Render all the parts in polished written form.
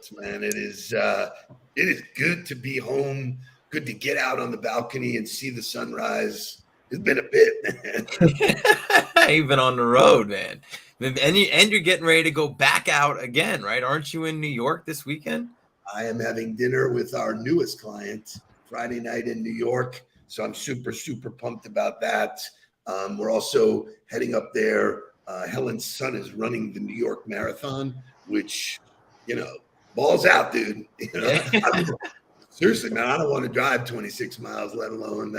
sports, man. It is good to be home. Good to get out on the balcony and see the sunrise. It's been a bit, man. You've been on the road, man. And you're getting ready to go back out again, right? Aren't you in New York this weekend? I am having dinner with our newest client Friday night in New York. So I'm super, super pumped about that. We're also heading up there. Helen's son is running the New York Marathon, which, balls out, dude. Seriously, man, I don't want to drive 26 miles, let alone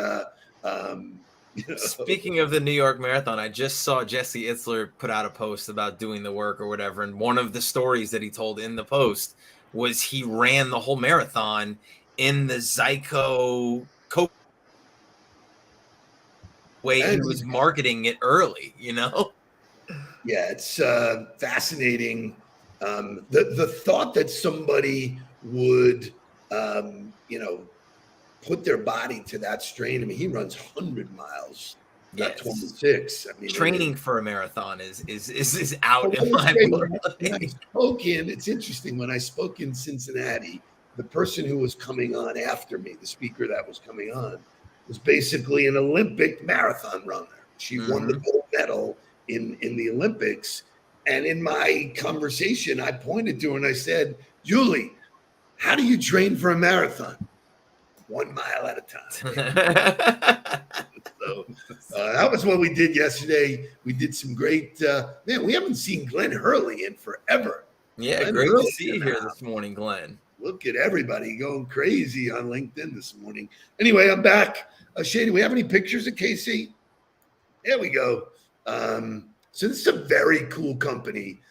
Speaking of the New York Marathon, I just saw Jesse Itzler put out a post about doing the work or whatever. And one of the stories that he told in the post was he ran the whole marathon in the Zyco Coke way he was marketing it early, Yeah, it's fascinating. The thought that somebody would, put their body to that strain. I mean, he runs 100 miles, not 26. I mean, training for a marathon is out in my book. It's interesting. When I spoke in Cincinnati, the person who was coming on after me, the speaker that was coming on, was basically an Olympic marathon runner. She won the gold medal in the Olympics. And in my conversation, I pointed to her and I said, Julie, how do you train for a marathon? 1 mile at a time. So that was what we did yesterday. We did some great, man, we haven't seen Glenn Hurley in forever. Yeah, Glenn, great Hurley to see you here this morning, Glenn. Look at everybody going crazy on LinkedIn this morning. Anyway, I'm back. Shay, do we have any pictures of Casey? There we go. So this is a very cool company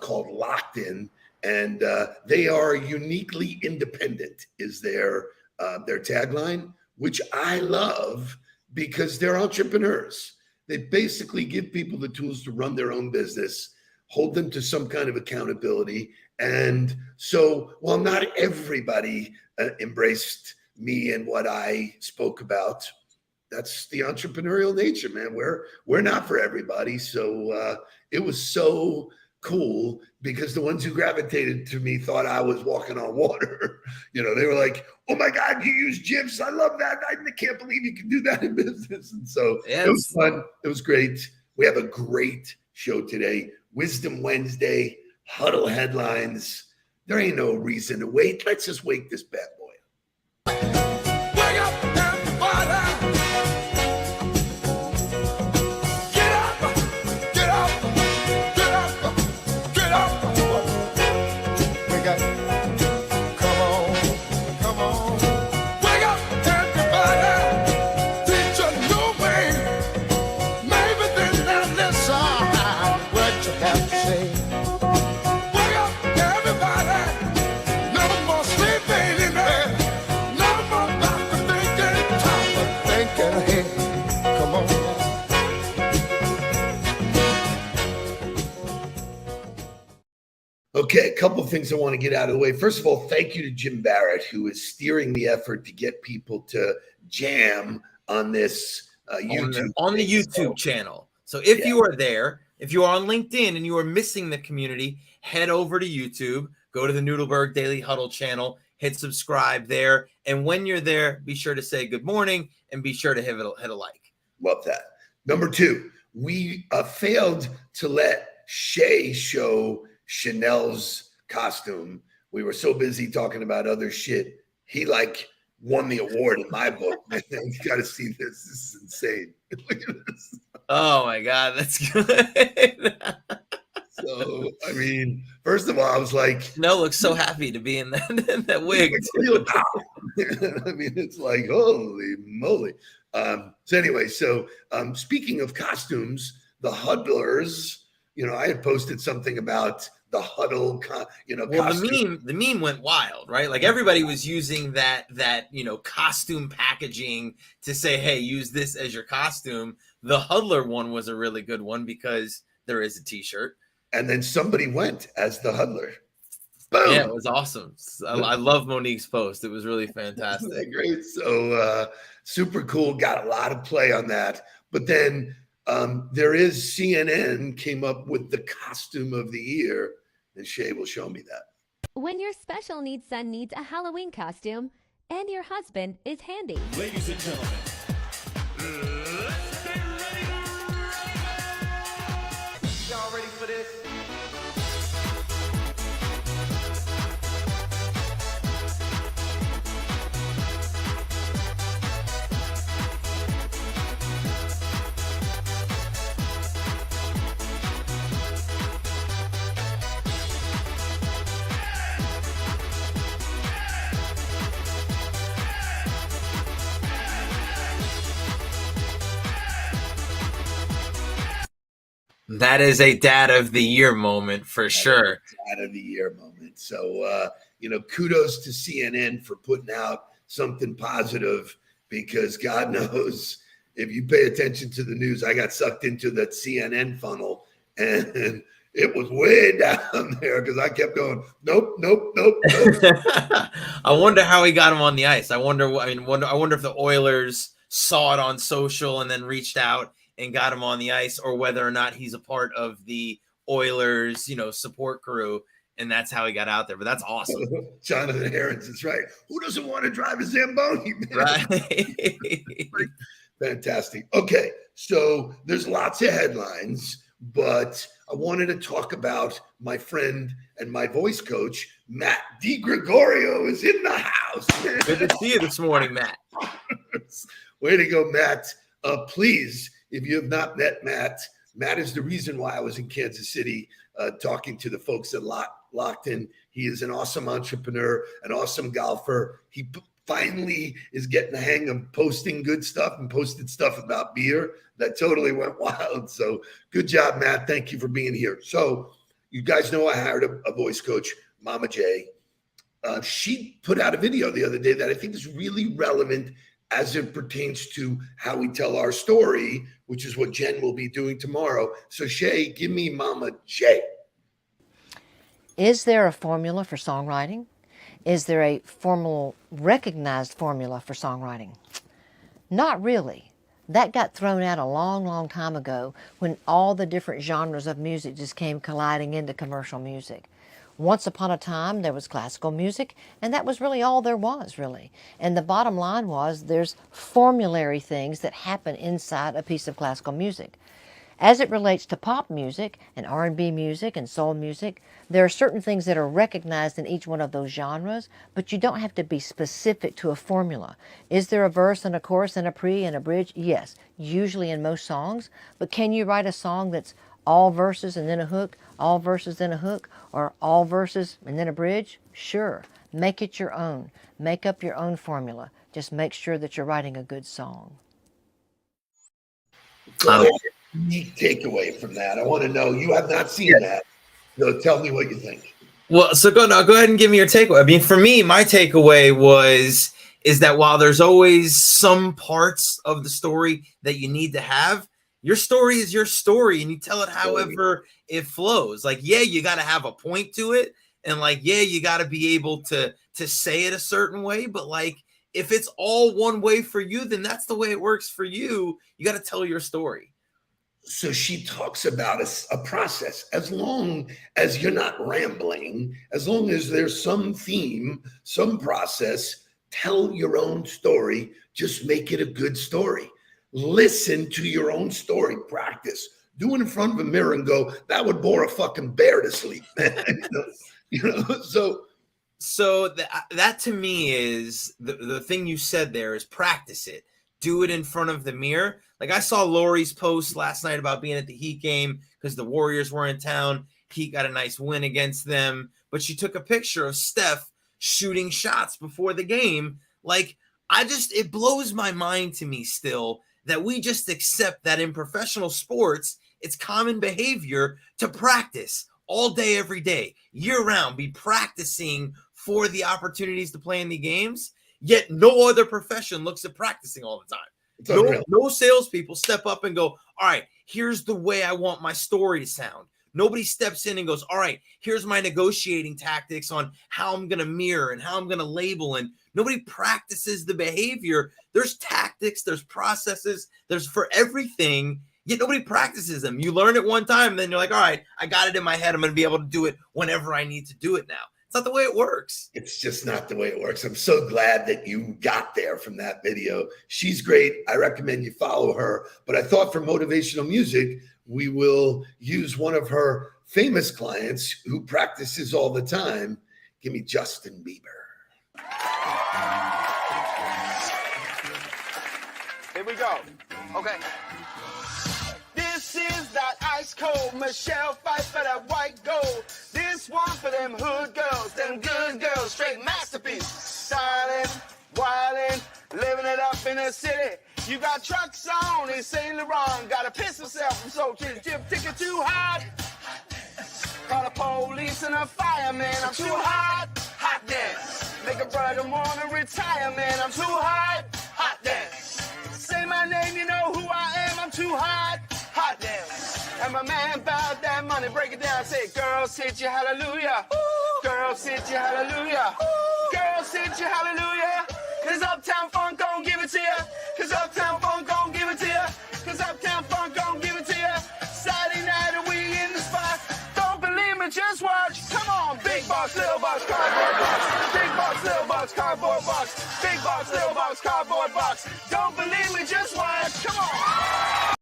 called Locked In, and they are uniquely independent is their tagline, which I love because they're entrepreneurs. They basically give people the tools to run their own business, hold them to some kind of accountability. And so while not everybody embraced me and what I spoke about, that's the entrepreneurial nature, man. We're not for everybody. So it was so cool because the ones who gravitated to me thought I was walking on water. They were like, oh my God, you use GIFs. I love that. I can't believe you can do that in business. And so It was fun. It was great. We have a great show today. Wisdom Wednesday, Huddle headlines. There ain't no reason to wait. Let's just wake this bad boy up. Wake up, everybody. Get up, get up, get up, get up. Wake up. Come on. Wake up, everybody. Teach a new way. Maybe then they'll listen what you have to say. Wake up, everybody. No more sleeping in there. No more about the thinking. Time for thinking ahead. Come on. Okay, a couple of things I want to get out of the way. First of all, thank you to Jim Barrett, who is steering the effort to get people to jam on this YouTube. On the YouTube channel. So if you are there, if you are on LinkedIn and you are missing the community, head over to YouTube, go to the Nudelberg Daily Huddle channel, hit subscribe there. And when you're there, be sure to say good morning and be sure to hit a like. Love that. Number two, we failed to let Shay show Chanel's costume. We were so busy talking about other shit. He won the award in my book. Man, you got to see this. This is insane. Look at this. Oh my God, that's good. So, I mean, first of all, I was like, Chanel looks so happy to be in that wig. I mean, it's like, holy moly. So anyway, speaking of costumes, the Huddlers, I had posted something about the Huddle, well, the meme went wild, right? Like everybody was using that costume packaging to say, hey, use this as your costume. The Huddler one was a really good one because there is a t-shirt. And then somebody went as the Huddler. Boom. Yeah, it was awesome. I love Monique's post. It was really fantastic. Great. So super cool. Got a lot of play on that. But then there is CNN came up with the costume of the year, and Shay will show me that. When your special needs son needs a Halloween costume and your husband is handy. Ladies and gentlemen, let's get ready to rumble! Y'all ready for this? That is a Dad of the Year moment for sure. Dad of the Year moment. So, kudos to CNN for putting out something positive, because God knows if you pay attention to the news, I got sucked into that CNN funnel and it was way down there because I kept going, nope. I wonder how he got him on the ice. I wonder if the Oilers saw it on social and then reached out and got him on the ice, or whether or not he's a part of the Oilers, support crew, and that's how he got out there. But that's awesome. Jonathan Harris is right. Who doesn't want to drive a Zamboni, man? Right. Fantastic. Okay, so there's lots of headlines, but I wanted to talk about my friend and my voice coach, Matt DiGregorio, is in the house. Good to see you this morning, Matt. Way to go, Matt. Please, if you have not met Matt, Matt is the reason why I was in Kansas City talking to the folks at Locked In. He is an awesome entrepreneur, an awesome golfer. He finally is getting the hang of posting good stuff, and posted stuff about beer that totally went wild. So good job, Matt. Thank you for being here. So you guys know I hired a voice coach, Mama J. She put out a video the other day that I think is really relevant as it pertains to how we tell our story, which is what Jen will be doing tomorrow. So Shay, give me Mama J. Is there a formula for songwriting? Is there a formal, recognized formula for songwriting? Not really. That got thrown out a long, long time ago when all the different genres of music just came colliding into commercial music. Once upon a time, there was classical music, and that was really all there was, really. And the bottom line was there's formulary things that happen inside a piece of classical music. As it relates to pop music and R&B music and soul music, there are certain things that are recognized in each one of those genres, but you don't have to be specific to a formula. Is there a verse and a chorus and a pre and a bridge? Yes, usually in most songs. But can you write a song that's all verses and then a hook, all verses then a hook, or all verses and then a bridge? Sure. Make it your own. Make up your own formula. Just make sure that you're writing a good song. Unique takeaway from that. I want to know, you have not seen that, so tell me what you think. Well, so go ahead and give me your takeaway. I mean, for me, my takeaway is that while there's always some parts of the story that you need to have, your story is your story, and you tell it however it flows. Like, yeah, you got to have a point to it, and like, yeah, you got to be able to say it a certain way. But like, if it's all one way for you, then that's the way it works for you. You got to tell your story. So she talks about a process. As long as you're not rambling, as long as there's some theme, some process, tell your own story. Just make it a good story. Listen to your own story. Practice. Do it in front of a mirror and go, that would bore a fucking bear to sleep, man. So that to me is the thing you said there is practice it. Do it in front of the mirror. Like I saw Lori's post last night about being at the Heat game because the Warriors were in town. Heat got a nice win against them, but she took a picture of Steph shooting shots before the game. Like it blows my mind to me still that we just accept that in professional sports, it's common behavior to practice all day, every day, year round, be practicing for the opportunities to play in the games. Yet no other profession looks at practicing all the time. No salespeople step up and go, all right, here's the way I want my story to sound. Nobody steps in and goes, all right, here's my negotiating tactics on how I'm going to mirror and how I'm going to label. And nobody practices the behavior. There's tactics, there's processes, there's for everything. Yet nobody practices them. You learn it one time, and then you're like, all right, I got it in my head. I'm going to be able to do it whenever I need to do it now. It's not the way it works. It's just not the way it works. I'm so glad that you got there from that video. She's great. I recommend you follow her. But I thought for motivational music, we will use one of her famous clients who practices all the time. Give me Justin Bieber. Here we go. Okay. This is that ice cold Michelle fight for that white gold. This one for them hood girls, them good girls, straight masterpiece. Styling, wildin', living it up in the city. You got trucks on in St. Laurent, got a piss yourself from so to the gym, ticket too hot. Call the police and a fireman, I'm too hot, hot dance. Make a brother wanna retire, man, I'm too hot, hot dance. Say my name, you know who I am, I'm too hot, hot dance. And my man bowed that money, break it down, say, girls hit you, hallelujah. Girls hit you, hallelujah. Girls hit you, hallelujah. Cause Uptown Funk gon' give it to you. Cause Uptown Funk gon' give it to you. Cause Uptown Funk gon' give it to you. Saturday night and we in the spot. Don't believe me, just watch. Come on, big box, little box, cardboard box. Big box, little box, cardboard box. Big box, little box, cardboard box. Don't believe me, just watch. Come on.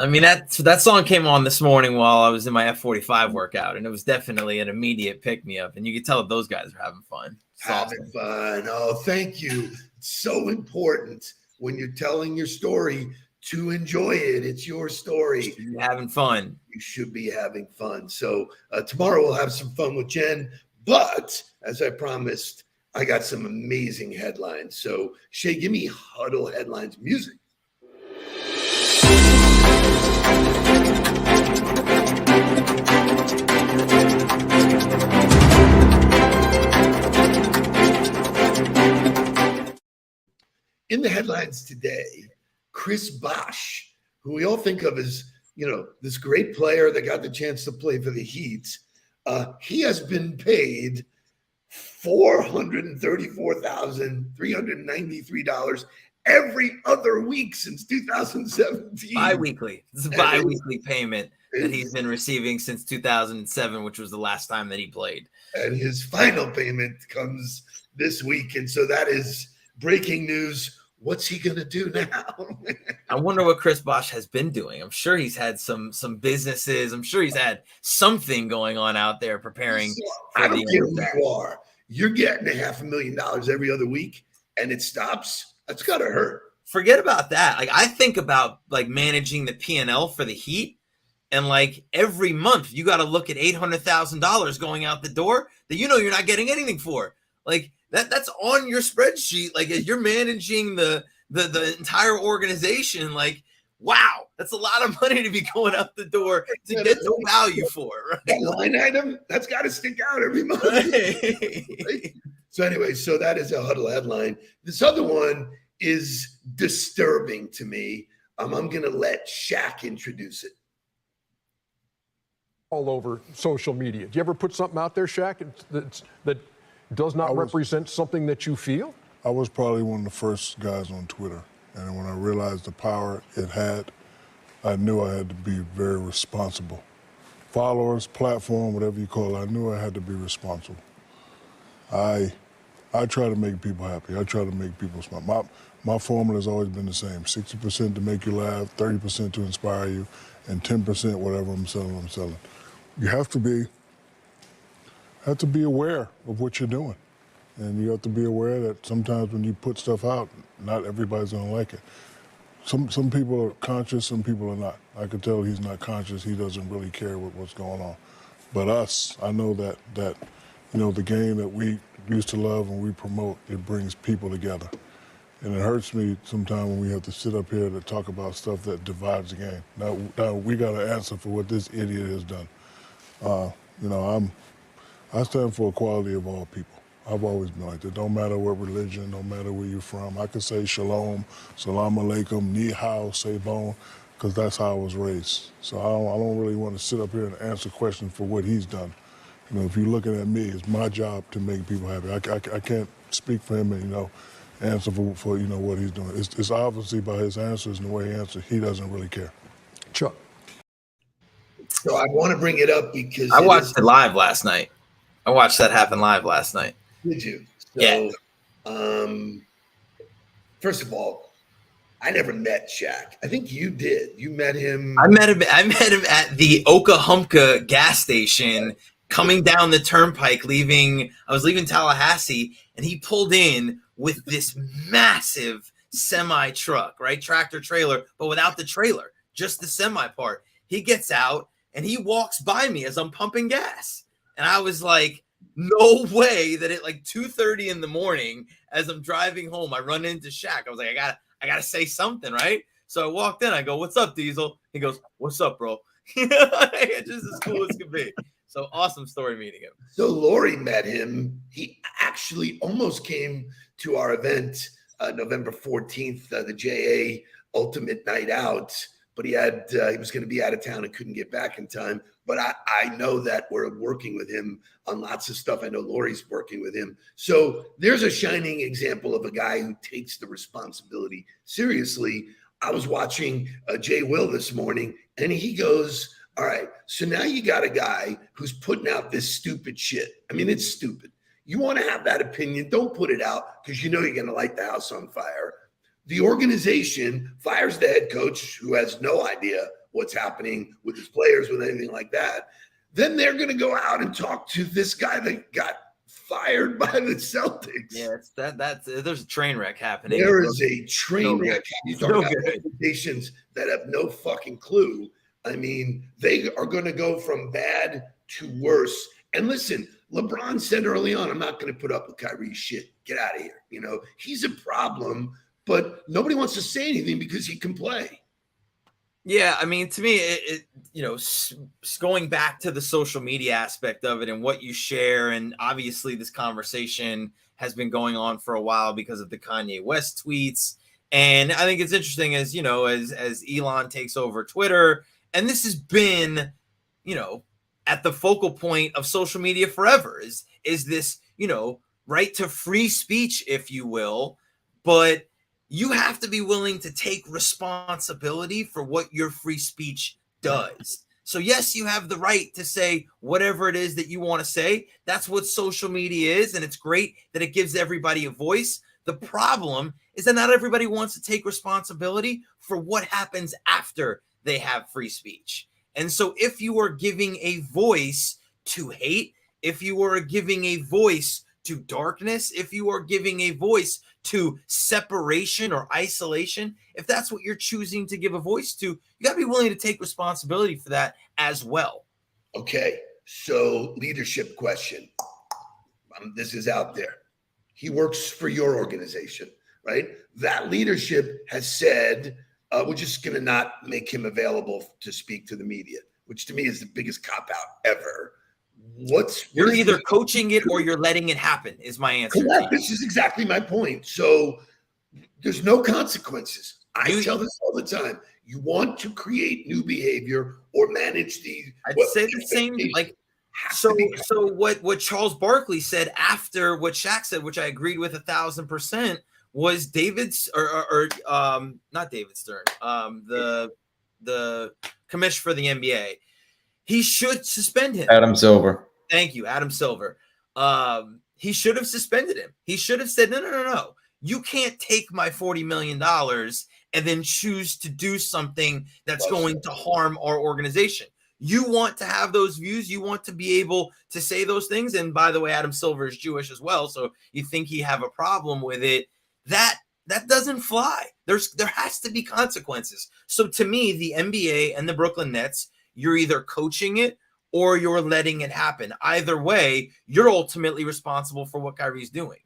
I mean, that song came on this morning while I was in my F45 workout, and it was definitely an immediate pick-me-up. And you could tell that those guys are having fun. It's Having awesome. fun. Oh, thank you. It's so important when you're telling your story to enjoy it. It's your story. You're having fun. You should be having fun. So tomorrow we'll have some fun with Jen. But as I promised, I got some amazing headlines. So Shay, give me Huddle headlines music. In the headlines today, Chris Bosh, who we all think of as, this great player that got the chance to play for the Heat, he has been paid $434,393 every other week since 2017. Bi-weekly. This is a bi-weekly payment that he's been receiving since 2007, which was the last time that he played. And his final payment comes this week. And so that is breaking news. What's he going to do now? I wonder what Chris Bosh has been doing. I'm sure he's had some businesses. I'm sure he's had something going on out there preparing. I don't care who you are. You're getting $500,000 every other week and it stops. That's got to hurt. Forget about that. Like, I think about like managing the P&L for the Heat, and like every month you got to look at $800,000 going out the door that you're not getting anything for. Like that's on your spreadsheet. Like as you're managing the entire organization, like, wow, that's a lot of money to be going out the door to get no value for, right? That line item, that's got to stick out every month. Right? So anyway, so that is a Huddle headline. This other one is disturbing to me. I'm going to let Shaq introduce it. All over social media. Do you ever put something out there, Shaq, that does not represent something that you feel? I was probably one of the first guys on Twitter. And when I realized the power it had, I knew I had to be very responsible. Followers, platform, whatever you call it, I knew I had to be responsible. I try to make people happy. I try to make people smile. My formula has always been the same: 60% to make you laugh, 30% to inspire you, and 10% whatever I'm selling. You have to be aware of what you're doing. And you have to be aware that sometimes when you put stuff out, not everybody's gonna like it. Some people are conscious, some people are not. I could tell he's not conscious. He doesn't really care what's going on. But us, I know that the game that we used to love and we promote, it brings people together. And it hurts me sometimes when we have to sit up here to talk about stuff that divides the game. Now we got to answer for what this idiot has done. I stand for equality of all people. I've always been like that. Don't matter what religion, don't matter where you're from. I could say shalom, salam alaikum, ni hao, sebon, because that's how I was raised. So I don't really want to sit up here and answer questions for what he's done. If you're looking at me, it's my job to make people happy. I can't speak for him and answer for what he's doing. It's obviously by his answers and the way he answers, he doesn't really care. Chuck. So I want to bring it up because I watched it live last night. I watched that happen live last night. Did you? Yeah. First of all, I never met Shaq. I think you did. You met him. I met him at the Okahumpka gas station coming down the turnpike, I was leaving Tallahassee, and he pulled in with this massive semi truck, right? Tractor trailer, but without the trailer, just the semi part. He gets out and he walks by me as I'm pumping gas. And I was like, no way that at like 2:30 in the morning, as I'm driving home, I run into Shaq. I was like, I gotta say something, right? So I walked in. I go, "What's up, Diesel?" He goes, "What's up, bro?" It's just as cool as could be. So awesome story meeting him. So Lori met him. He actually almost came to our event November 14th, the JA Ultimate Night Out, but he was going to be out of town and couldn't get back in time. But I know that we're working with him on lots of stuff. I know Lori's working with him. So there's a shining example of a guy who takes the responsibility seriously. I was watching Jay Will this morning, and he goes, all right, so now you got a guy who's putting out this stupid shit. I mean, it's stupid. You want to have that opinion, don't put it out because you know you're going to light the house on fire. The organization fires the head coach who has no idea what's happening with his players, with anything like that. Then they're going to go out and talk to this guy that got fired by the Celtics. Yeah, there's a train wreck happening. There is a train wreck. You talk about organizations that have no fucking clue. I mean, they are going to go from bad to worse. And listen, LeBron said early on, I'm not going to put up with Kyrie's shit. Get out of here. You know, he's a problem, but nobody wants to say anything because he can play. Yeah, I mean, to me, going back to the social media aspect of it and what you share, and obviously this conversation has been going on for a while because of the Kanye West tweets. And I think it's interesting as Elon takes over Twitter, and this has been, at the focal point of social media forever is this, right to free speech, if you will, but you have to be willing to take responsibility for what your free speech does. So yes, you have the right to say whatever it is that you want to say. That's what social media is. And it's great that it gives everybody a voice. The problem is that not everybody wants to take responsibility for what happens after they have free speech. And so if you are giving a voice to hate, if you are giving a voice to darkness, if you are giving a voice to separation or isolation, if that's what you're choosing to give a voice to, you got to be willing to take responsibility for that as well. Okay, so leadership question. This is out there. He works for your organization, right? That leadership has said, we're just going to not make him available to speak to the media, which to me is the biggest cop-out ever. You're either coaching it or you're letting it happen is my answer. Correct. This is exactly my point. So there's no consequences. I tell this all the time. You want to create new behavior or manage the. I'd say the same. So what Charles Barkley said after what Shaq said, which I agreed with 1,000%, was David's not David Stern, the commissioner for the NBA. He should suspend him. Adam Silver. Thank you, Adam Silver. He should have suspended him. He should have said, no. You can't take my $40 million and then choose to do something that's going to harm our organization. You want to have those views. You want to be able to say those things. And by the way, Adam Silver is Jewish as well. So you think he have a problem with it. That doesn't fly. There has to be consequences. So to me, the NBA and the Brooklyn Nets, you're either coaching it or you're letting it happen. Either way, you're ultimately responsible for what Kyrie's doing.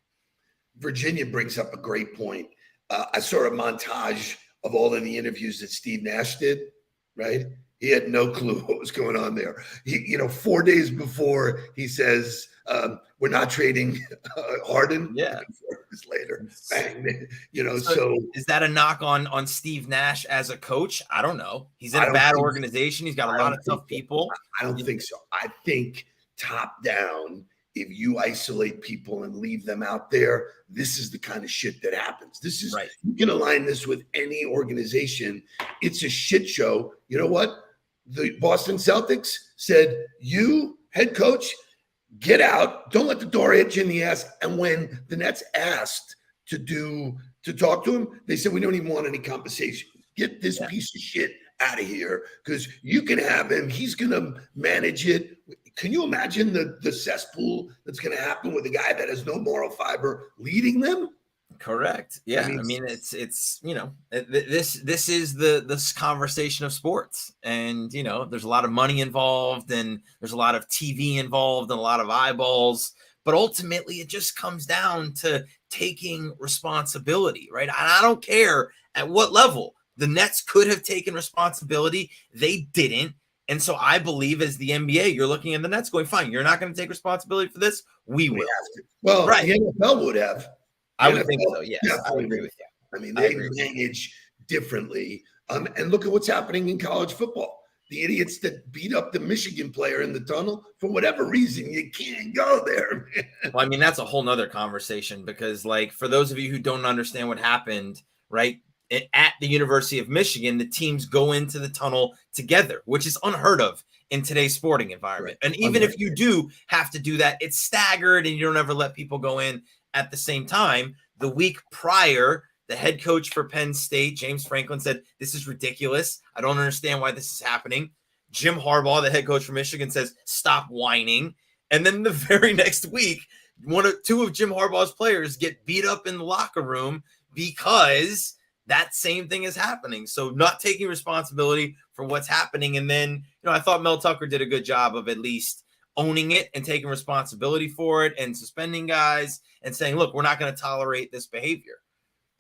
Virginia brings up a great point. I saw a montage of all of the interviews that Steve Nash did, right? He had no clue what was going on there. 4 days before he says, we're not trading Harden. Yeah. 4 days later, bang, so is that a knock on Steve Nash as a coach? I don't know. He's in a bad organization. He's got a lot of tough people. I don't think so. I think top down, if you isolate people and leave them out there, this is the kind of shit that happens. This is right. You can align this with any organization. It's a shit show. You know what? The Boston Celtics said, you, head coach, get out, don't let the door hit you in the ass. And when the Nets asked to talk to him, they said, we don't even want any conversation. Get this piece of shit out of here, because you can have him. He's going to manage it. Can you imagine the cesspool that's going to happen with a guy that has no moral fiber leading them? Correct. Yeah. I mean, it's you know, this is this conversation of sports, and you know, there's a lot of money involved, and there's a lot of TV involved, and a lot of eyeballs. But ultimately, it just comes down to taking responsibility, right? And I don't care at what level. The Nets could have taken responsibility. They didn't. And so I believe as the NBA, you're looking at the Nets going, fine, you're not going to take responsibility for this. We will. Well, right. The NFL would have. I would think so, yes. I would agree with you. I mean, they manage differently. And look at what's happening in college football. The idiots that beat up the Michigan player in the tunnel, for whatever reason, you can't go there, man. Well, I mean, that's a whole nother conversation, because, like, for those of you who don't understand what happened, right, at the University of Michigan, the teams go into the tunnel together, which is unheard of in today's sporting environment. Right. And even if you do have to do that, it's staggered and you don't ever let people go in at the same time. The week prior, the head coach for Penn State, James Franklin, said, this is ridiculous. I don't understand why this is happening. Jim Harbaugh, the head coach for Michigan, says, stop whining. And then the very next week, two of Jim Harbaugh's players get beat up in the locker room because that same thing is happening. So not taking responsibility for what's happening. And then, you know, I thought Mel Tucker did a good job of at least owning it and taking responsibility for it and suspending guys and saying, look, we're not going to tolerate this behavior.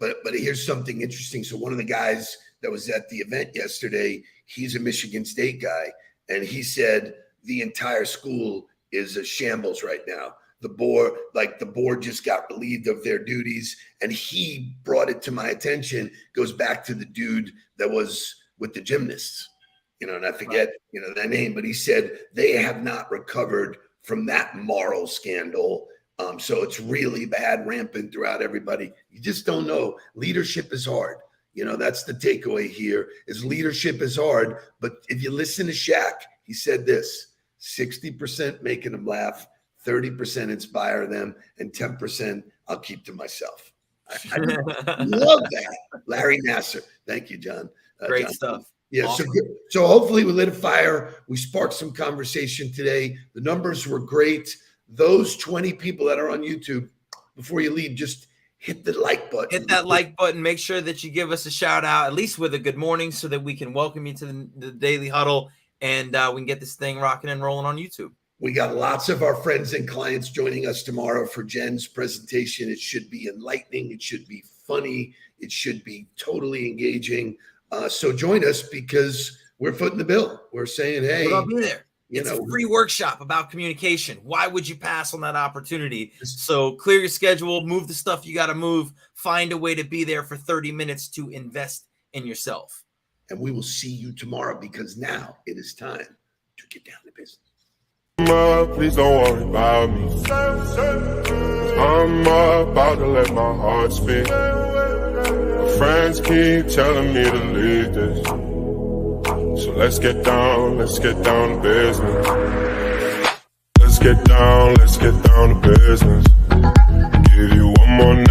But here's something interesting. So one of the guys that was at the event yesterday, he's a Michigan State guy, and he said the entire school is a shambles right now. The board just got relieved of their duties, and he brought it to my attention. Goes back to the dude that was with the gymnasts, you know, and I forget, you know, that name, but he said they have not recovered from that moral scandal. So it's really bad, rampant throughout everybody. You just don't know. Leadership is hard. You know, that's the takeaway here is leadership is hard. But if you listen to Shaq, he said this, 60% making them laugh, 30% inspire them, and 10% I'll keep to myself. I love that. Larry Nassar. Thank you, John. Great John. stuff. Yeah. Awesome. So hopefully we lit a fire. We sparked some conversation today. The numbers were great. Those 20 people that are on YouTube, before you leave, just hit the like button. Hit that like button. Make sure that you give us a shout out, at least with a good morning, so that we can welcome you to the Daily Huddle, and we can get this thing rocking and rolling on YouTube. We got lots of our friends and clients joining us tomorrow for Jen's presentation. It should be enlightening. It should be funny. It should be totally engaging. So join us, because we're footing the bill. We're saying, hey, we'll be there. It's a free workshop about communication. Why would you pass on that opportunity? So clear your schedule, move the stuff you got to move, find a way to be there for 30 minutes to invest in yourself. And we will see you tomorrow, because now it is time to get down to business. Please don't worry about me. I'm about to let my heart speak. My friends keep telling me to leave this. So let's get down to business. Let's get down to business. Give you one more night.